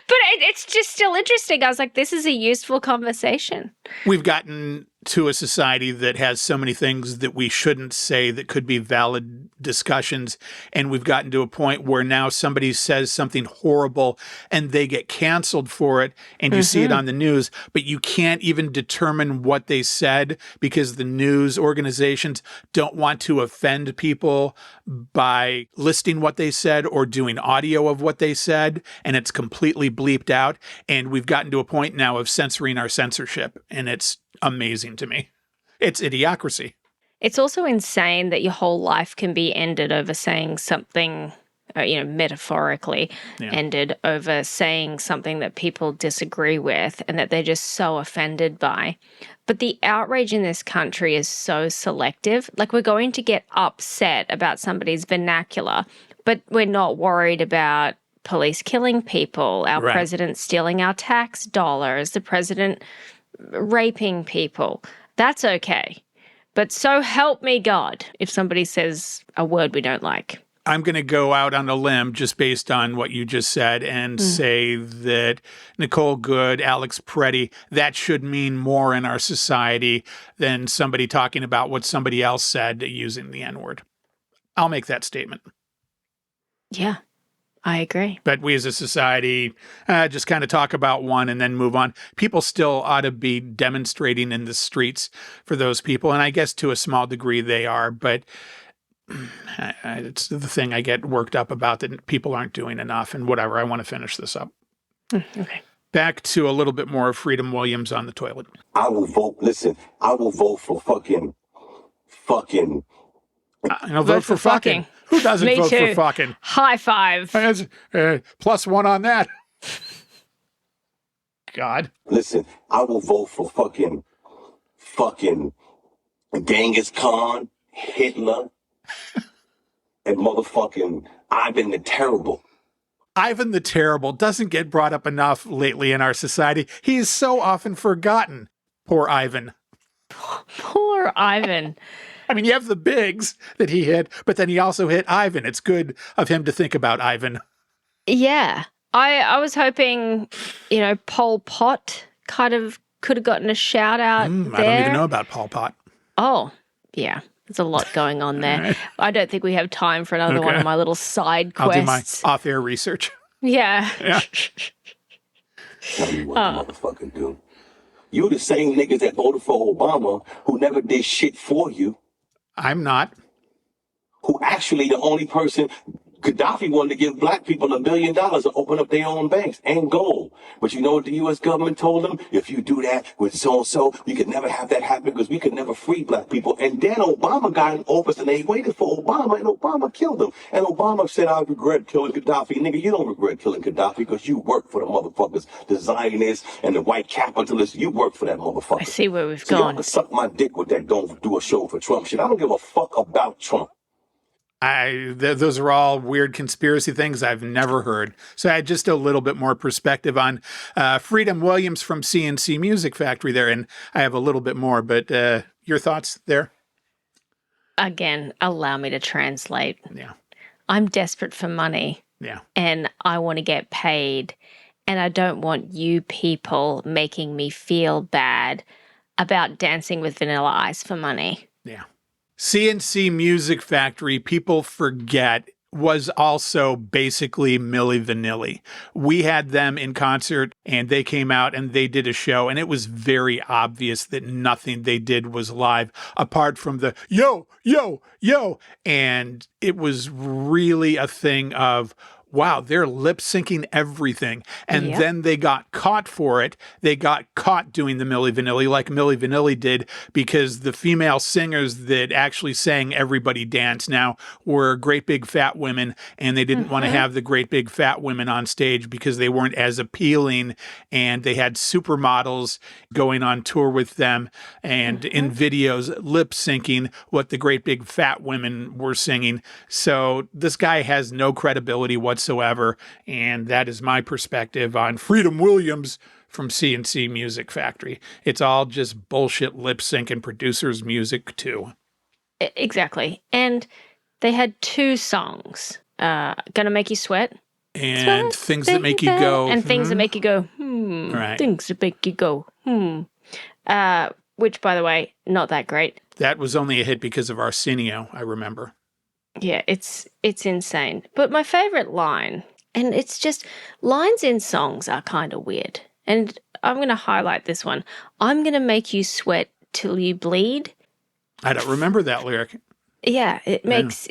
But it's just still interesting. I was like, this is a useful conversation. We've gotten to a society that has so many things that we shouldn't say that could be valid discussions. And we've gotten to a point where now somebody says something horrible and they get canceled for it. And you see it on the news, but you can't even determine what they said because the news organizations don't want to offend people by listing what they said or doing audio of what they said. And it's completely bleeped out. And we've gotten to a point now of censoring our censorship. And it's amazing to me. It's idiocracy. It's also insane that your whole life can be ended over saying something, metaphorically ended over saying something that people disagree with and that they're just so offended by. But the outrage in this country is so selective. Like we're going to get upset about somebody's vernacular, but we're not worried about police killing people, our president stealing our tax dollars, the president raping people. That's okay. But so help me God if somebody says a word we don't like. I'm going to go out on a limb just based on what you just said and say that Nicole Good, Alex Preddy, that should mean more in our society than somebody talking about what somebody else said using the N-word. I'll make that statement. Yeah. I agree. But we as a society just kind of talk about one and then move on. People still ought to be demonstrating in the streets for those people. And I guess to a small degree they are. But it's the thing I get worked up about that people aren't doing enough and whatever. I want to finish this up. Okay. Back to a little bit more of Freedom Williams on the toilet. I will vote. Listen, I will vote for fucking. I'll vote for fucking. Who doesn't Me vote too. for fucking? High five. Plus one on that. God. Listen, I will vote for fucking Genghis Khan, Hitler, and motherfucking Ivan the Terrible. Ivan the Terrible doesn't get brought up enough lately in our society. He is so often forgotten. Poor Ivan. Poor Ivan. I mean, you have the bigs that he hit, but then he also hit Ivan. It's good of him to think about Ivan. Yeah. I was hoping, Pol Pot kind of could have gotten a shout out there. I don't even know about Pol Pot. Oh, Yeah, there's a lot going on there. Right. I don't think we have time for another one Okay. of my little side I'll do my quests. off-air research. Yeah. Yeah. Tell you what the motherfucker do. You the same niggas that voted for Obama who never did shit for you, I'm not. who actually the only person Gaddafi wanted to give black people $1 billion to open up their own banks and gold. But you know what the U.S. government told them? If you do that with so-and-so, we could never have that happen because we could never free black people. And then Obama got in office and they waited for Obama and Obama killed him. And Obama said, I regret killing Gaddafi. Nigga, you don't regret killing Gaddafi because you work for the motherfuckers, the Zionists and the white capitalists. You work for that motherfucker. I see where we've So y'all gone. can suck my dick with that don't do a show for Trump shit. I don't give a fuck about Trump. Those are all weird conspiracy things I've never heard. So I had just a little bit more perspective on Freedom Williams from CNC Music Factory there, and I have a little bit more, but your thoughts there? Again, allow me to translate. Yeah. I'm desperate for money Yeah. and I want to get paid. And I don't want you people making me feel bad about dancing with Vanilla Ice for money. Yeah. CNC Music Factory, people forget, was also basically Milli Vanilli. We had them in concert and they came out and they did a show, and it was very obvious that nothing they did was live apart from the yo, yo, yo. And it was really a thing of, wow, they're lip syncing everything. And Yep. then they got caught for it. They got caught doing the Milli Vanilli like Milli Vanilli did, because the female singers that actually sang Everybody Dance Now were great big fat women, and they didn't want to have the great big fat women on stage because they weren't as appealing, and they had supermodels going on tour with them and in videos lip syncing what the great big fat women were singing. So this guy has no credibility whatsoever, and that is my perspective on Freedom Williams from CNC Music Factory. It's all just bullshit lip sync and producers' music too. Exactly. And they had 2 songs. Gonna Make You Sweat. And Sweat, things that make you baby. go, And things that "Hmm?" make you go, Right. Things that make you go, which, by the way, not that great. That was only a hit because of Arsenio, I remember. Yeah, it's insane. But my favorite line, and it's just, lines in songs are kind of weird. And I'm going to highlight this one. I'm going to make you sweat till you bleed. I don't remember that lyric. Yeah, it makes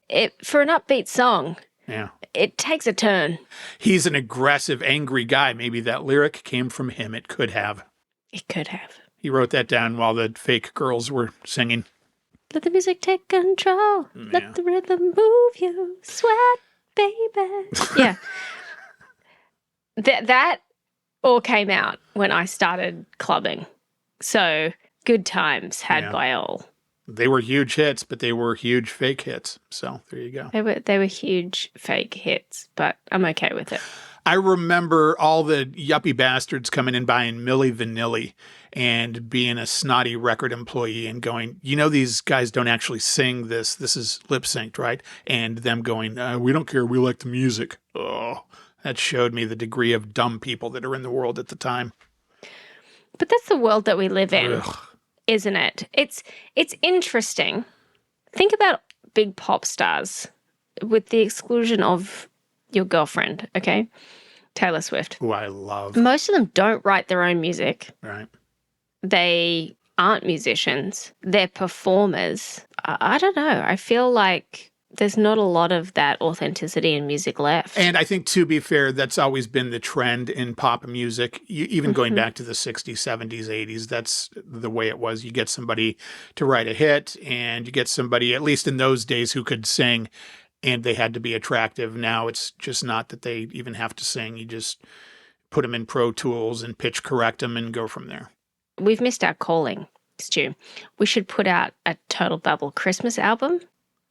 it, for an upbeat song, Yeah. it takes a turn. He's an aggressive, angry guy. Maybe that lyric came from him. It could have. It could have. He wrote that down while the fake girls were singing. Let the music take control. Yeah. Let the rhythm move you. Sweat, baby. Yeah. That all came out when I started clubbing. So good times had Yeah. by all. They were huge hits, but they were huge fake hits. So there you go. They were huge fake hits, but I'm okay with it. I remember all the yuppie bastards coming and buying Milli Vanilli and being a snotty record employee and going, you know, these guys don't actually sing this. This is lip synced, right? And them going, we don't care. We like the music. Oh, that showed me the degree of dumb people that are in the world at the time. But that's the world that we live in, Ugh. isn't it? It's interesting. Think about big pop stars, with the exclusion of your girlfriend, okay? Taylor Swift. Who I love. Most of them don't write their own music. Right. They aren't musicians. They're performers. I don't know. I feel like there's not a lot of that authenticity in music left. And I think, to be fair, that's always been the trend in pop music, even going back to the 60s, 70s, 80s. That's the way it was. You get somebody to write a hit, and you get somebody, at least in those days, who could sing, and they had to be attractive. Now it's just not that they even have to sing. You just put them in Pro Tools and pitch correct them and go from there. We've missed our calling, Stu. We should put out a Total Babble Christmas album,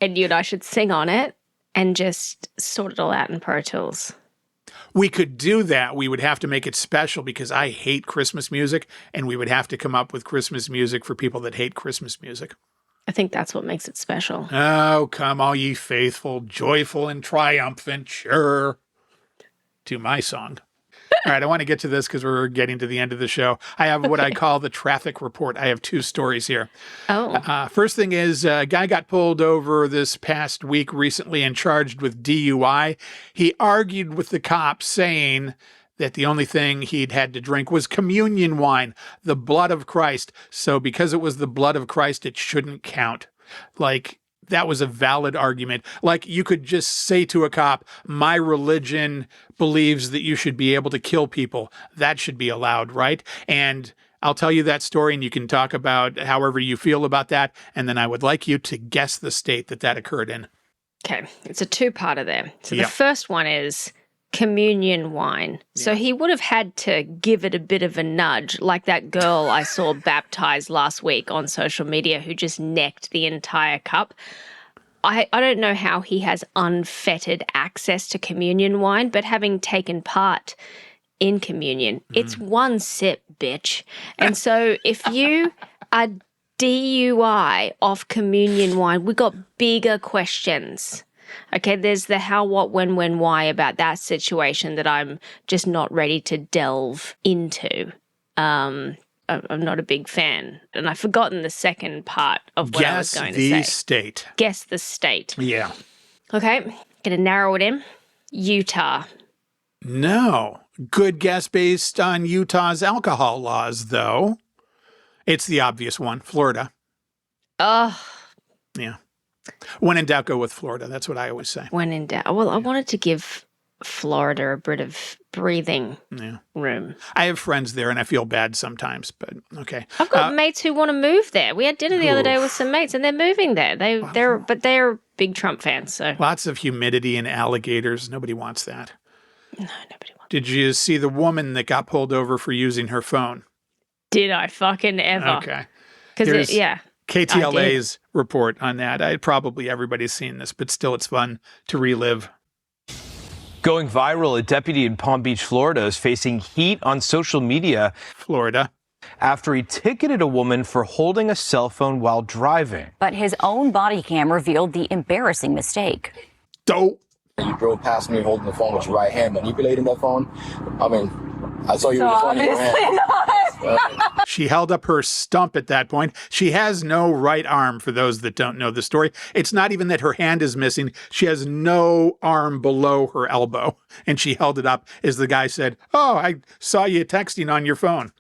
and you and I should sing on it and just sort it all out in Pro Tools. We could do that. We would have to make it special because I hate Christmas music, and we would have to come up with Christmas music for people that hate Christmas music. I think that's what makes it special. Oh, come all ye faithful, joyful and triumphant, sure. To my song. All right, I want to get to this because we're getting to the end of the show. I have what I call the traffic report. I have 2 stories here. Oh. First thing is a guy got pulled over this past week recently and charged with DUI. He argued with the cops saying that the only thing he'd had to drink was communion wine, the blood of Christ. So because it was the blood of Christ, it shouldn't count. Like, that was a valid argument. Like, you could just say to a cop, my religion believes that you should be able to kill people. That should be allowed, right? And I'll tell you that story and you can talk about however you feel about that. And then I would like you to guess the state that occurred in. Okay, it's a 2-parter there. So the first one is communion wine. So he would have had to give it a bit of a nudge, like that girl I saw baptized last week on social media who just necked the entire cup. I don't know how he has unfettered access to communion wine, but having taken part in communion, it's 1 sip, bitch. And so if you are DUI off communion wine, we got bigger questions. Okay, there's the how, what, when, why about that situation that I'm just not ready to delve into. I'm not a big fan. And I've forgotten the second part of what I was going to say. Guess the state. Guess the state. Yeah. Okay, going to narrow it in. Utah. No. Good guess based on Utah's alcohol laws, though. It's the obvious one, Florida. Oh. Yeah. When in doubt, go with Florida. That's what I always say. When in doubt. Well, I wanted to give Florida a bit of breathing room. I have friends there and I feel bad sometimes, but okay. I've got mates who want to move there. We had dinner the other day with some mates and they're moving there. They're big Trump fans. So lots of humidity and alligators. Nobody wants that. No, nobody wants. Did you see the woman that got pulled over for using her phone? Did I fucking ever? Okay. Because KTLA's report on that. Probably everybody's seen this, but still it's fun to relive. Going viral, a deputy in Palm Beach, Florida is facing heat on social media. Florida. After he ticketed a woman for holding a cell phone while driving. But his own body cam revealed the embarrassing mistake. Dope. You drove past me holding the phone with your right hand, manipulating that phone. I mean, I saw you with the phone in your hand. She held up her stump at that point. She has no right arm, for those that don't know the story. It's not even that her hand is missing. She has no arm below her elbow. And she held it up as the guy said, "Oh, I saw you texting on your phone."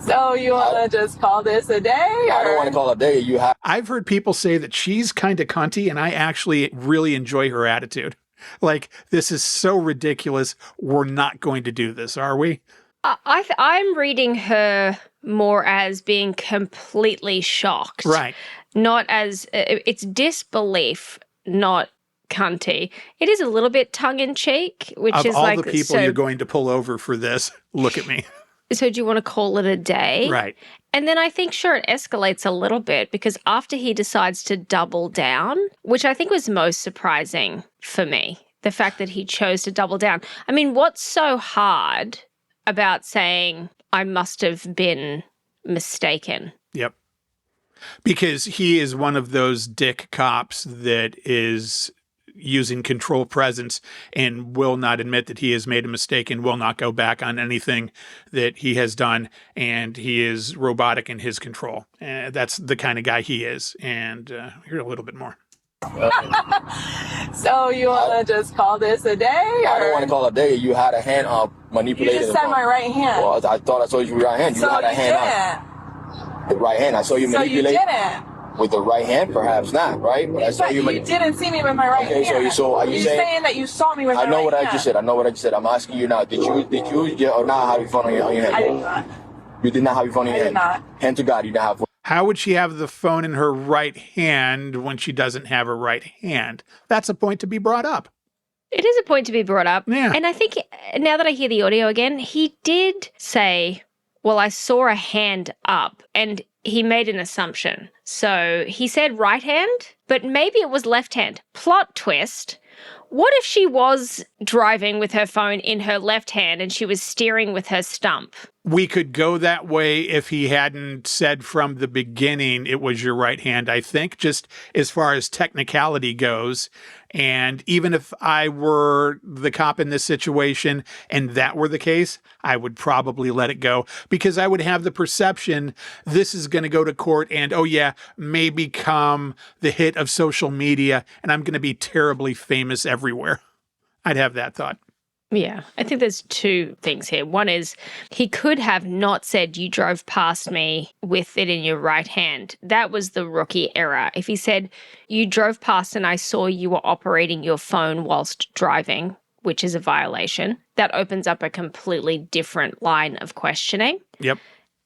So you want to just call this a day? I don't want to call it a day. I've heard people say that she's kind of cunty, and I actually really enjoy her attitude. Like, this is so ridiculous. We're not going to do this, are we? I'm reading her more as being completely shocked. Right. Not as, it's disbelief, not cunty. It is a little bit tongue-in-cheek, which of is all like... the people you're going to pull over for this, look at me. So do you want to call it a day? Right. And then I think, sure, it escalates a little bit because after he decides to double down, which I think was most surprising for me, the fact that he chose to double down. I mean, what's so hard about saying, I must have been mistaken? Yep. Because he is one of those dick cops that is using control presence and will not admit that he has made a mistake and will not go back on anything that he has done. And he is robotic in his control. That's the kind of guy he is. And here's a little bit more. So you want to just call this a day? I don't want to call it a day. You had a hand manipulated. You just said my right hand. Well, I thought I saw you with your right hand. You so had a hand didn't. The right hand. I saw you manipulate. So you didn't. With the right hand, perhaps not, right? But I saw you. You didn't see me with my right hand. Okay, so are you saying that you saw me with my right hand? I know what I just said. I know what I just said. I'm asking you now. Did you or not have your phone on your hand? I did not. You did not have your phone on your hand? I did not. Hand to God, you didn't have. How would she have the phone in her right hand when she doesn't have her right hand? That's a point to be brought up. It is a point to be brought up. Yeah. And I think now that I hear the audio again, he did say, well, I saw a hand up, and he made an assumption. So he said right hand, but maybe it was left hand. Plot twist. What if she was driving with her phone in her left hand and she was steering with her stump? We could go that way if he hadn't said from the beginning it was your right hand, I think, just as far as technicality goes. And even if I were the cop in this situation and that were the case, I would probably let it go because I would have the perception this is going to go to court and, oh yeah, may become the hit of social media and I'm going to be terribly famous everywhere. I'd have that thought. Yeah, I think there's two things here. One is he could have not said you drove past me with it in your right hand. That was the rookie error. If he said you drove past and I saw you were operating your phone whilst driving, which is a violation, that opens up a completely different line of questioning. Yep.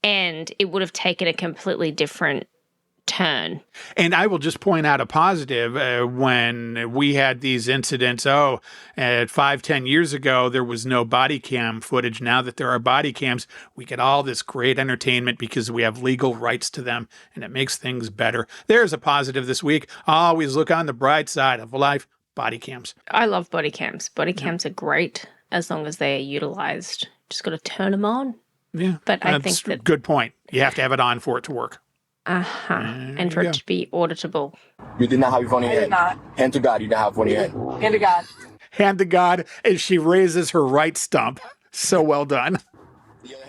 And it would have taken a completely different turn. And I will just point out a positive. When we had these incidents, 5-10 years ago, there was no body cam footage. Now that there are body cams, we get all this great entertainment because we have legal rights to them, and it makes things better. There's a positive this week. Always look on the bright side of life. Body cams. I love body cams. Body cams are great as long as they are utilized. Just got to turn them on. Yeah. But I think that... Good point. You have to have it on for it to work. And for it to be auditable. You did not have your phone in your I did hand. not. Hand to God, you did not have one in your hand. Hand to God. Hand to God as she raises her right stump. So well done.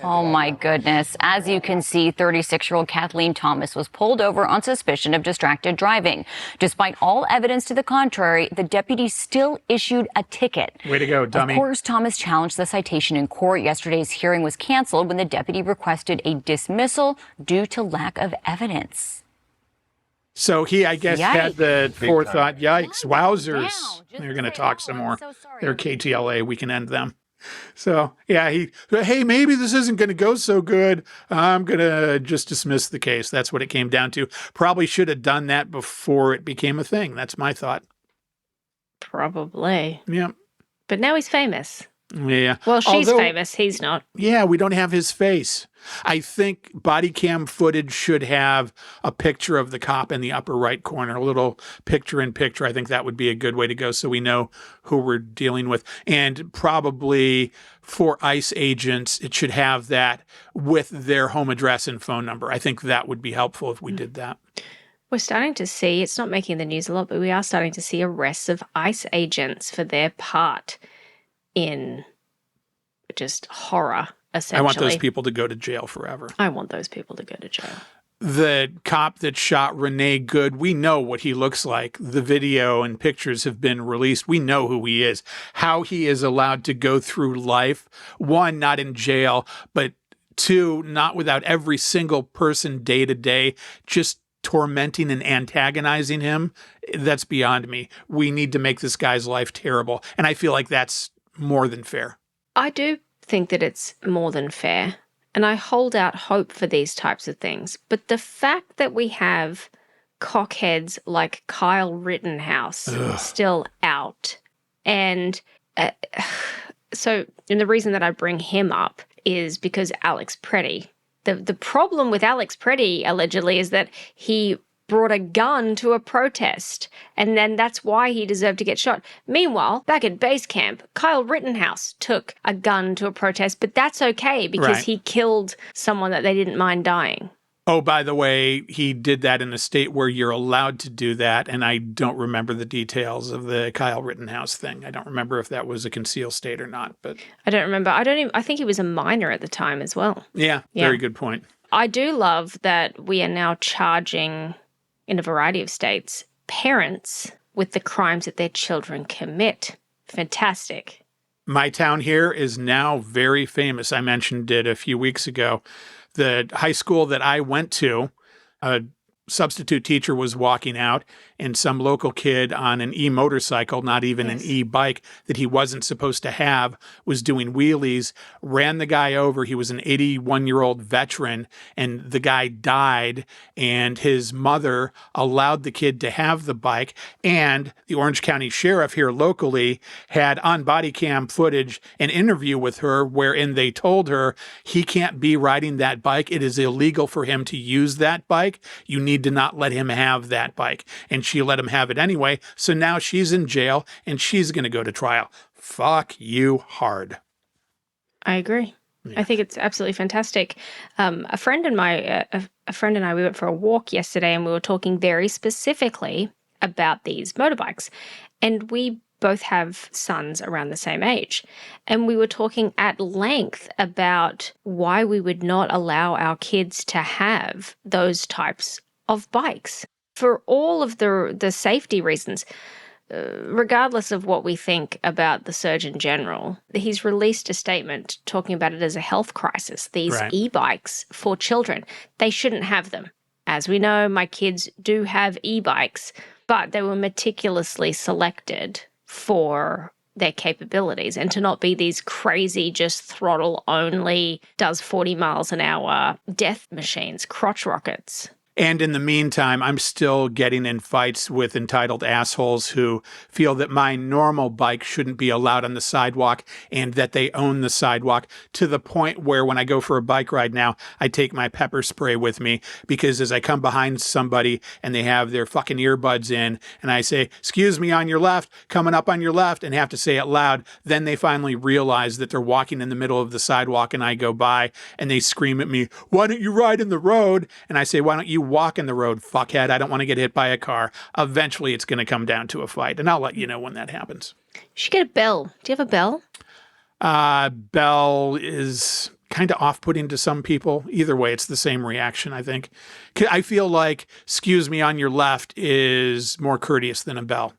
Oh, my goodness. As you can see, 36-year-old Kathleen Thomas was pulled over on suspicion of distracted driving. Despite all evidence to the contrary, the deputy still issued a ticket. Way to go, dummy. Of course, Thomas challenged the citation in court. Yesterday's hearing was canceled when the deputy requested a dismissal due to lack of evidence. So he, I guess, had the forethought. Yikes. Yikes. Wowzers. They're going to talk some more. They're KTLA. We can end them. So, yeah, hey, maybe this isn't going to go so good. I'm going to just dismiss the case. That's what it came down to. Probably should have done that before it became a thing. That's my thought. Probably. Yeah. But now he's famous. Yeah. Well, she's famous. He's not. Yeah, we don't have his face. I think body cam footage should have a picture of the cop in the upper right corner, a little picture in picture. I think that would be a good way to go so we know who we're dealing with. And probably for ICE agents, it should have that with their home address and phone number. I think that would be helpful if we did that. We're starting to see, it's not making the news a lot, but we are starting to see arrests of ICE agents for their part in just horror, essentially. I want those people to go to jail forever. I want those people to go to jail. The cop that shot Renee Good, we know what he looks like. The video and pictures have been released. We know who he is. How he is allowed to go through life, one, not in jail, but two, not without every single person day to day, just tormenting and antagonizing him. That's beyond me. We need to make this guy's life terrible. And I feel like that's more than fair. I do think that it's more than fair, and I hold out hope for these types of things. But the fact that we have cockheads like Kyle Rittenhouse still out, and so the reason that I bring him up is because Alex Pretty. The problem with Alex Pretty, allegedly, is that he brought a gun to a protest, and then that's why he deserved to get shot. Meanwhile, back at base camp, Kyle Rittenhouse took a gun to a protest, but that's okay because he killed someone that they didn't mind dying. Oh, by the way, he did that in a state where you're allowed to do that, and I don't remember the details of the Kyle Rittenhouse thing. I don't remember if that was a concealed state or not, but I don't remember. I think he was a minor at the time as well. Yeah, very good point. I do love that we are now charging, in a variety of states, parents with the crimes that their children commit. Fantastic. My town here is now very famous. I mentioned it a few weeks ago. The high school that I went to, a substitute teacher was walking out, and some local kid on an e-motorcycle, not even an e-bike that he wasn't supposed to have, was doing wheelies, ran the guy over. He was an 81-year-old veteran, and the guy died, and his mother allowed the kid to have the bike, and the Orange County Sheriff here locally had on body cam footage an interview with her wherein they told her he can't be riding that bike. It is illegal for him to use that bike. You need need to not let him have that bike. And she let him have it anyway. So now she's in jail and she's going to go to trial. Fuck you hard. I agree. Yeah. I think it's absolutely fantastic. A friend and I, we went for a walk yesterday and we were talking very specifically about these motorbikes. And we both have sons around the same age. And we were talking at length about why we would not allow our kids to have those types of bikes for all of the safety reasons. Regardless of what we think about the Surgeon General, he's released a statement talking about it as a health crisis. These e-bikes for children, they shouldn't have them. As we know, my kids do have e-bikes, but they were meticulously selected for their capabilities and to not be these crazy, just throttle only, does 40 miles an hour death machines, crotch rockets. And in the meantime, I'm still getting in fights with entitled assholes who feel that my normal bike shouldn't be allowed on the sidewalk and that they own the sidewalk, to the point where when I go for a bike ride now, I take my pepper spray with me, because as I come behind somebody and they have their fucking earbuds in and I say, "Excuse me, on your left," coming up on your left, and have to say it loud, then they finally realize that they're walking in the middle of the sidewalk and I go by and they scream at me, "Why don't you ride in the road?" And I say, "Why don't you walk in the road, fuckhead? I don't want to get hit by a car." Eventually, it's going to come down to a fight, and I'll let you know when that happens. You should get a bell. Do you have a bell? Bell is kind of off-putting to some people. Either way, it's the same reaction, I think. I feel like "excuse me, on your left" is more courteous than a bell.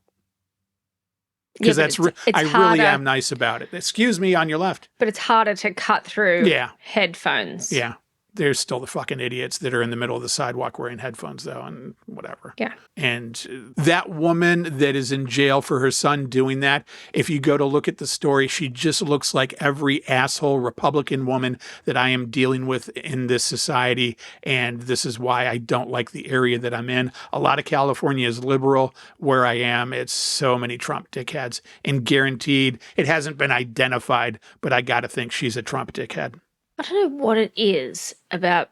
Because I really am nice about it. "Excuse me, on your left." But it's harder to cut through headphones. Yeah. There's still the fucking idiots that are in the middle of the sidewalk wearing headphones, though, and whatever. Yeah. And that woman that is in jail for her son doing that, if you go to look at the story, she just looks like every asshole Republican woman that I am dealing with in this society. And this is why I don't like the area that I'm in. A lot of California is liberal. Where I am, it's so many Trump dickheads. And guaranteed, it hasn't been identified, but I got to think she's a Trump dickhead. I don't know what it is about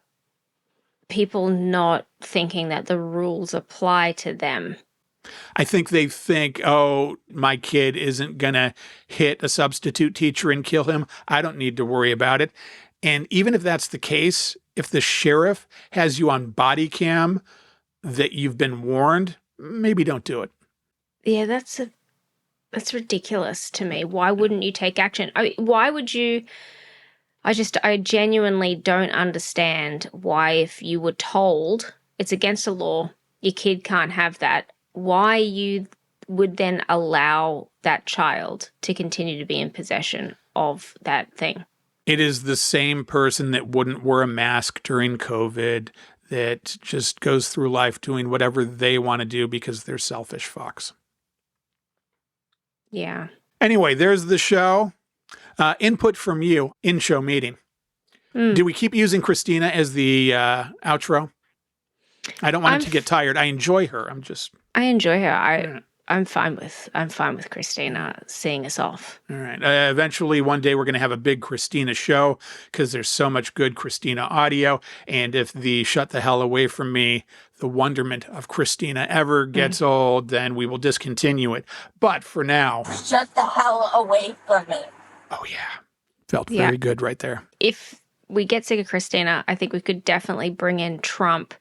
people not thinking that the rules apply to them. I think they think, "Oh, my kid isn't going to hit a substitute teacher and kill him. I don't need to worry about it." And even if that's the case, if the sheriff has you on body cam that you've been warned, maybe don't do it. Yeah, that's ridiculous to me. Why wouldn't you take action? I mean, why would you... I genuinely don't understand why, if you were told it's against the law, your kid can't have that, why you would then allow that child to continue to be in possession of that thing. It is the same person that wouldn't wear a mask during COVID, that just goes through life doing whatever they want to do because they're selfish fucks. Yeah. Anyway, there's the show. Input from you, in-show meeting. Do we keep using Christina as the outro? I don't want it to get tired. I enjoy her. I enjoy her. I'm fine with Christina seeing us off. All right. Eventually, one day, we're going to have a big Christina show because there's so much good Christina audio. And if the "shut the hell away from me," the wonderment of Christina, ever gets old, then we will discontinue it. But for now... Shut the hell away from me. Oh, yeah. Felt very good right there. If we get sick of Christina, I think we could definitely bring in Trump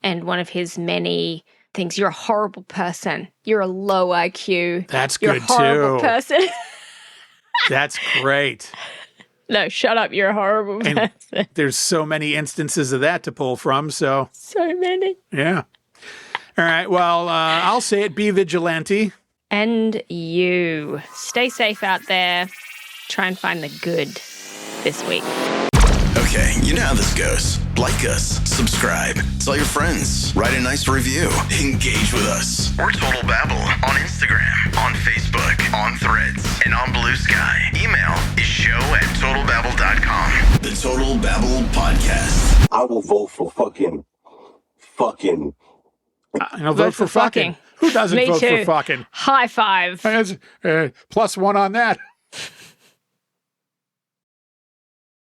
and one of his many things. "You're a horrible person. You're a low IQ. That's You're good, a horrible too. person." That's great. No, shut up. You're a horrible person. There's so many instances of that to pull from, so. So many. Yeah. All right. Well, I'll say it. Be vigilante. And you. Stay safe out there. Try and find the good this week. Okay, you know how this goes. Like us, subscribe, tell your friends, write a nice review, engage with us. We're Total Babble on Instagram, on Facebook, on Threads, and on Blue Sky. Email is show@totalbabble.com. The Total Babble Podcast. I will vote for fucking. I'll vote for fucking. Who doesn't Me vote too. for fucking? High five. +1 on that.